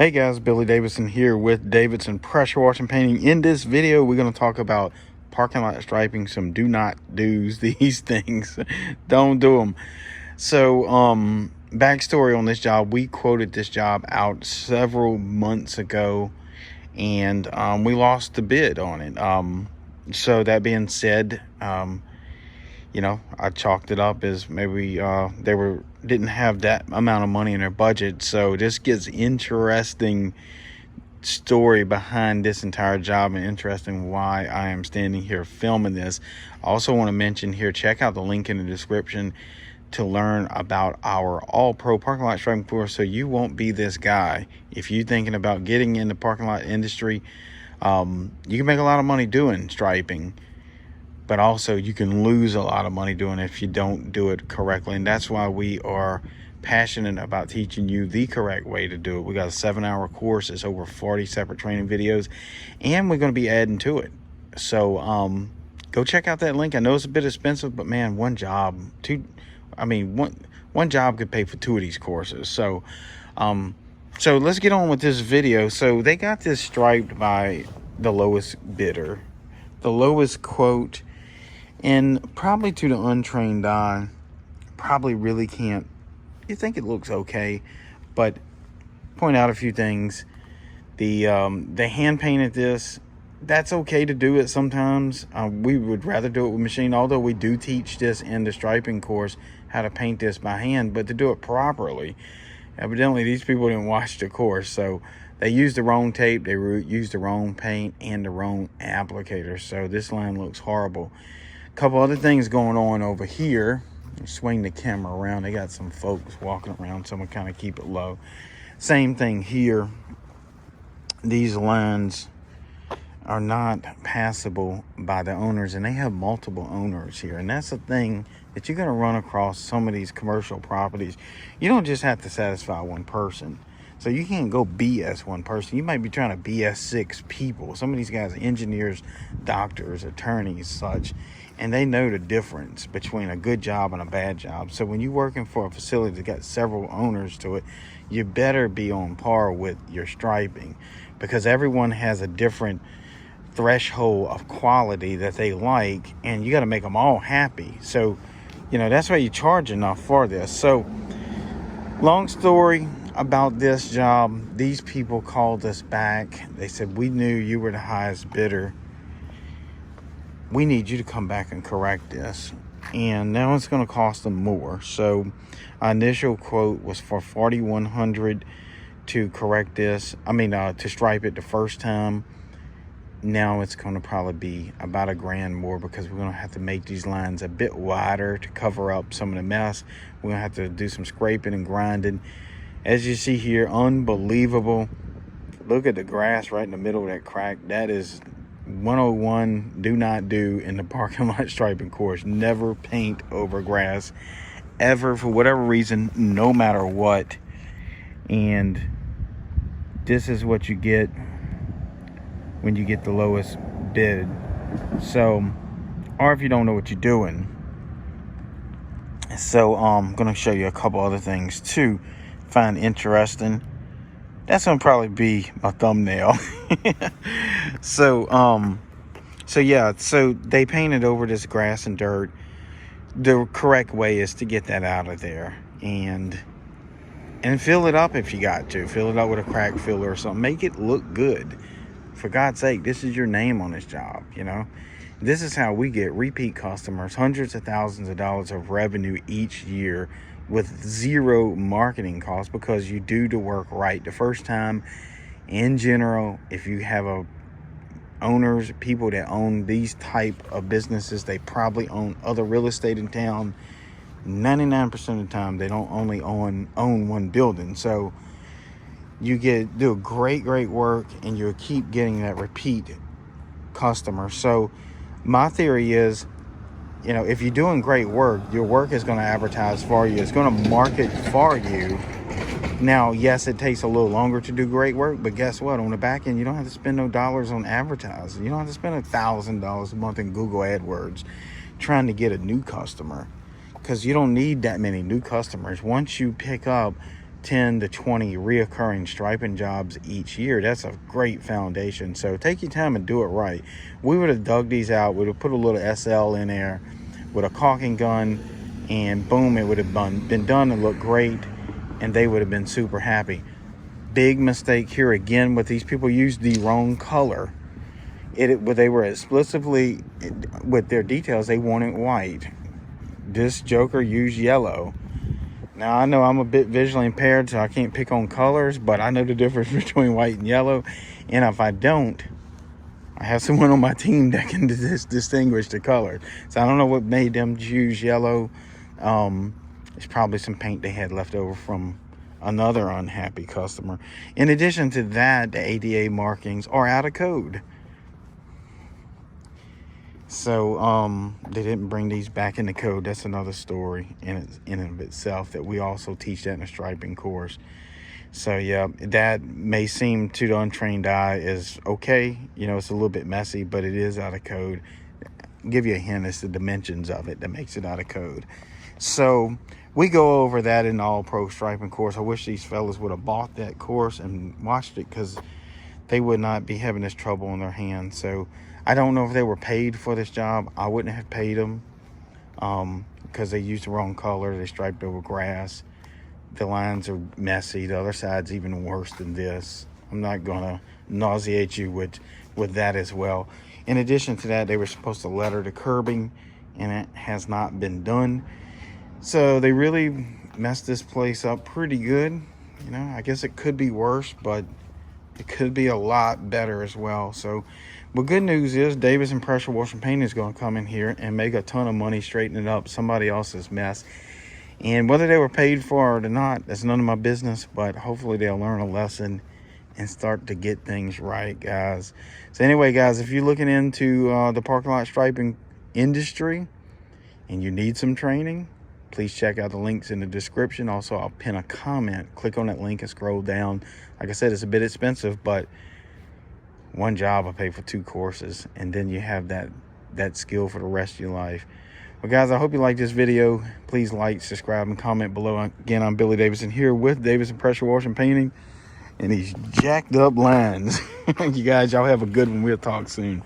Hey guys, Billy Davidson here with Davidson Pressure Washing Painting. In this video, we're going to talk about parking lot striping, some do not do's, these things. Don't do them. So, backstory on this job, we quoted this job out several months ago and we lost the bid on it. So that being said, I chalked it up as maybe they didn't have that amount of money in their budget. So this gets interesting story behind this entire job and interesting why I am standing here filming this. I also want to mention here, check out the link in the description to learn about our all-pro parking lot striping course, so you won't be this guy. If you're thinking about getting in the parking lot industry, you can make a lot of money doing striping, but also you can lose a lot of money doing it if you don't do it correctly. And that's why we are passionate about teaching you the correct way to do it. We got a 7-hour course. It's over 40 separate training videos, and we're going to be adding to it. So go check out that link. I know it's a bit expensive, but man, one job could pay for 2 of these courses. So so let's get on with this video. So they got this striped by the lowest bidder, the lowest quote. And probably to the untrained eye, probably really can't. You think it looks okay, but point out a few things. They hand painted this. That's okay to do it sometimes. We would rather do it with machine, although we do teach this in the striping course, how to paint this by hand, but to do it properly. Evidently, these people didn't watch the course, so they used the wrong tape, they used the wrong paint, and the wrong applicator. So this line looks horrible. Couple other things going on over here. Swing the camera around. They got some folks walking around, so I'm gonna kind of keep it low. Same thing here. These lines are not passable by the owners, and they have multiple owners here. And that's the thing that you're gonna run across some of these commercial properties. You don't just have to satisfy one person. So you can't go BS one person. You might be trying to BS 6 people. Some of these guys are engineers, doctors, attorneys, such, and they know the difference between a good job and a bad job. So when you're working for a facility that's got several owners to it, you better be on par with your striping, because everyone has a different threshold of quality that they like, and you got to make them all happy. So, that's why you charge enough for this. So, long story about this job, these people called us back. They said, we knew you were the highest bidder. We need you to come back and correct this. And now it's going to cost them more. So our initial quote was for $4,100 to correct this. To stripe it the first time. Now it's going to probably be about $1,000 more, because we're going to have to make these lines a bit wider to cover up some of the mess. We're going to have to do some scraping and grinding. As you see here, unbelievable. Look at the grass right in the middle of that crack. That is 101 do not do in the parking lot striping course. Never paint over grass, ever, for whatever reason, no matter what. And this is what you get when you get the lowest bid. So, or if you don't know what you're doing. So I'm going to show you a couple other things too. Find interesting. That's gonna probably be my thumbnail. So they painted over this grass and dirt. The correct way is to get that out of there and fill it up if you got to. Fill it up with a crack filler or something. Make it look good. For God's sake, this is your name on this job, This is how we get repeat customers, hundreds of thousands of dollars of revenue each year with zero marketing costs, because you do the work right the first time. In general, if you have people that own these type of businesses, they probably own other real estate in town. 99% of the time, they don't only own one building. So you do a great work, and you'll keep getting that repeat customer. So my theory is, if you're doing great work, your work is going to advertise for you. It's going to market for you. Now, yes, it takes a little longer to do great work, but guess what? On the back end, you don't have to spend no dollars on advertising. You don't have to spend $1,000 a month in Google AdWords trying to get a new customer, because you don't need that many new customers. Once you pick up 10 to 20 reoccurring striping jobs each year. That's a great foundation. So take your time and do it right. We would have dug these out. We would have put a little SL in there with a caulking gun, and boom, it would have been done and looked great, and they would have been super happy. Big mistake here again with these people used the wrong color. They were explicitly, with their details, they wanted white. This joker used yellow. Now, I know I'm a bit visually impaired, so I can't pick on colors, but I know the difference between white and yellow. And if I don't, I have someone on my team that can distinguish the colors. So I don't know what made them choose yellow. It's probably some paint they had left over from another unhappy customer. In addition to that, the ADA markings are out of code. So they didn't bring these back in the code. That's another story in and of itself, that we also teach that in a striping course. So yeah, that may seem to the untrained eye is okay. You know, it's a little bit messy, but it is out of code. I'll give you a hint, it's the dimensions of it that makes it out of code. So we go over that in the All Pro striping course. I wish these fellas would have bought that course and watched it, because they would not be having this trouble on their hands. So I don't know if they were paid for this job. I wouldn't have paid them because they used the wrong color. They striped over grass. The lines are messy. The other side's even worse than this. I'm not going to nauseate you with that as well. In addition to that, they were supposed to letter the curbing, and it has not been done. So they really messed this place up pretty good. You know, I guess it could be worse, but it could be a lot better as well. So, but good news is Davidson Pressure Washing Paint is going to come in here and make a ton of money straightening up somebody else's mess. And whether they were paid for it or not, that's none of my business, but hopefully they'll learn a lesson and start to get things right, guys. So anyway, guys, if you're looking into the parking lot striping industry and you need some training, please check out the links in the description. Also, I'll pin a comment. Click on that link and scroll down. Like I said, it's a bit expensive, but one job I pay for 2 courses, and then you have that skill for the rest of your life. Well, guys, I hope you like this video. Please like, subscribe, and comment below. Again, I'm Billy Davidson here with Davidson Pressure Washing Painting and these jacked up lines. You guys, y'all have a good one. We'll talk soon.